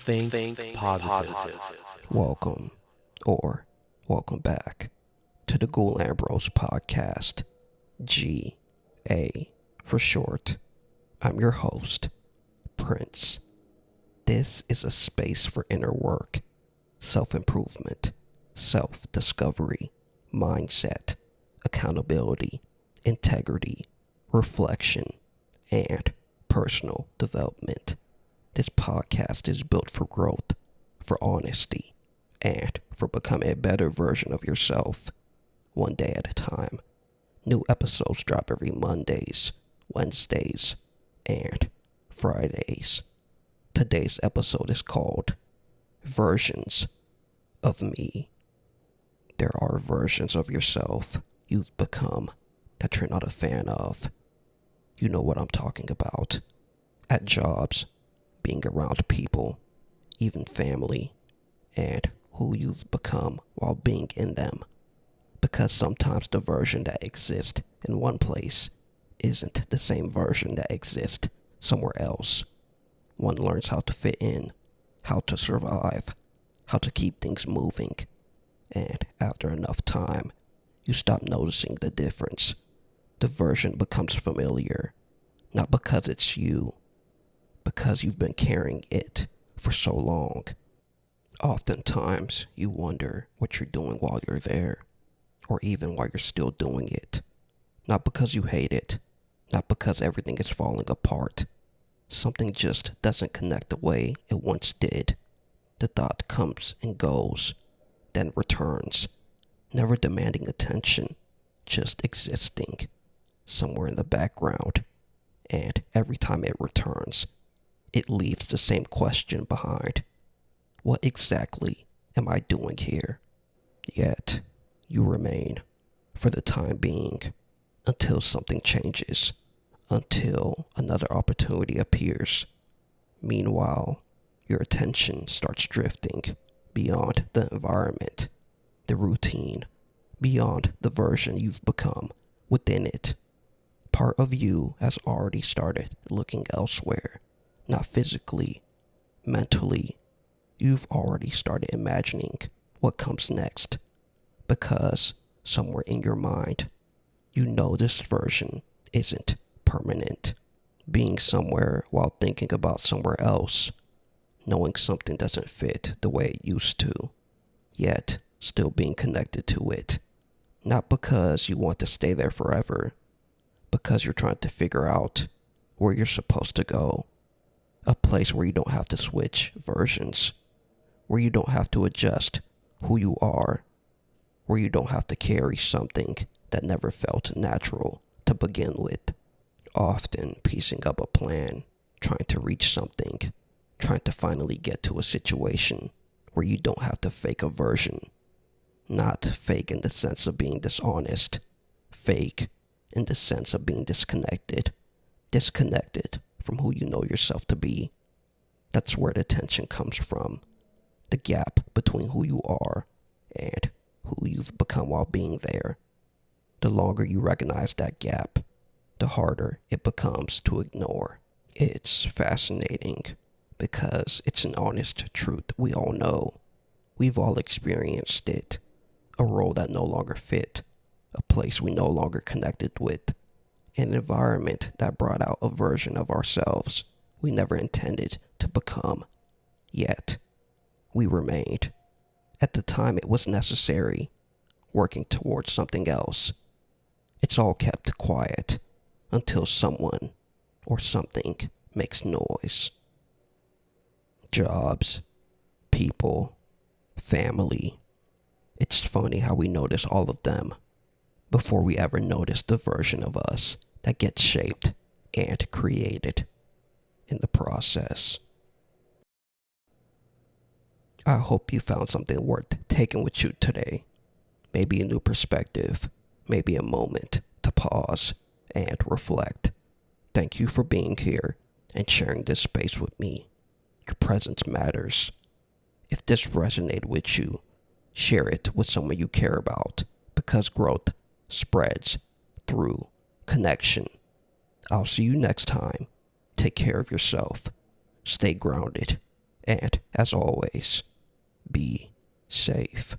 Think positive. Welcome, or welcome back, to the Ghoul Ambrose podcast, GA for short. I'm your host, Prince. This is a space for inner work, self-improvement, self-discovery, mindset, accountability, integrity, reflection, and personal development. This podcast is built for growth, for honesty, and for becoming a better version of yourself, one day at a time. New episodes drop every Mondays, Wednesdays, and Fridays. Today's episode is called Versions of Me. There are versions of yourself you've become that you're not a fan of. You know what I'm talking about. At jobs, being around people, even family, and who you've become while being in them. Because sometimes the version that exists in one place isn't the same version that exists somewhere else. One learns how to fit in, how to survive, how to keep things moving, and after enough time, you stop noticing the difference. The version becomes familiar, not because it's you, because you've been carrying it for so long. Oftentimes, you wonder what you're doing while you're there, or even while you're still doing it. Not because you hate it, not because everything is falling apart. Something just doesn't connect the way it once did. The thought comes and goes, then returns, never demanding attention, just existing somewhere in the background. And every time it returns, it leaves the same question behind. What exactly am I doing here? Yet, you remain, for the time being, until something changes, until another opportunity appears. Meanwhile, your attention starts drifting beyond the environment, the routine, beyond the version you've become within it. Part of you has already started looking elsewhere. Not physically, mentally, you've already started imagining what comes next, because somewhere in your mind, you know this version isn't permanent. Being somewhere while thinking about somewhere else, knowing something doesn't fit the way it used to, yet still being connected to it. Not because you want to stay there forever, because you're trying to figure out where you're supposed to go. A place where you don't have to switch versions, where you don't have to adjust who you are, where you don't have to carry something that never felt natural to begin with. Often piecing up a plan, trying to reach something, trying to finally get to a situation where you don't have to fake a version. Not fake in the sense of being dishonest, fake in the sense of being disconnected from who you know yourself to be. That's where the tension comes from. The gap between who you are and who you've become while being there. The longer you recognize that gap, the harder it becomes to ignore. It's fascinating because it's an honest truth we all know. We've all experienced it. A role that no longer fit, a place we no longer connected with, an environment that brought out a version of ourselves we never intended to become. Yet, we remained. At the time it was necessary, working towards something else. It's all kept quiet until someone or something makes noise. Jobs, people, family. It's funny how we notice all of them before we ever notice the version of us that gets shaped and created in the process. I hope you found something worth taking with you today. Maybe a new perspective, maybe a moment to pause and reflect. Thank you for being here and sharing this space with me. Your presence matters. If this resonated with you, share it with someone you care about, because growth spreads through connection. I'll see you next time. Take care of yourself. Stay grounded And as always, be safe.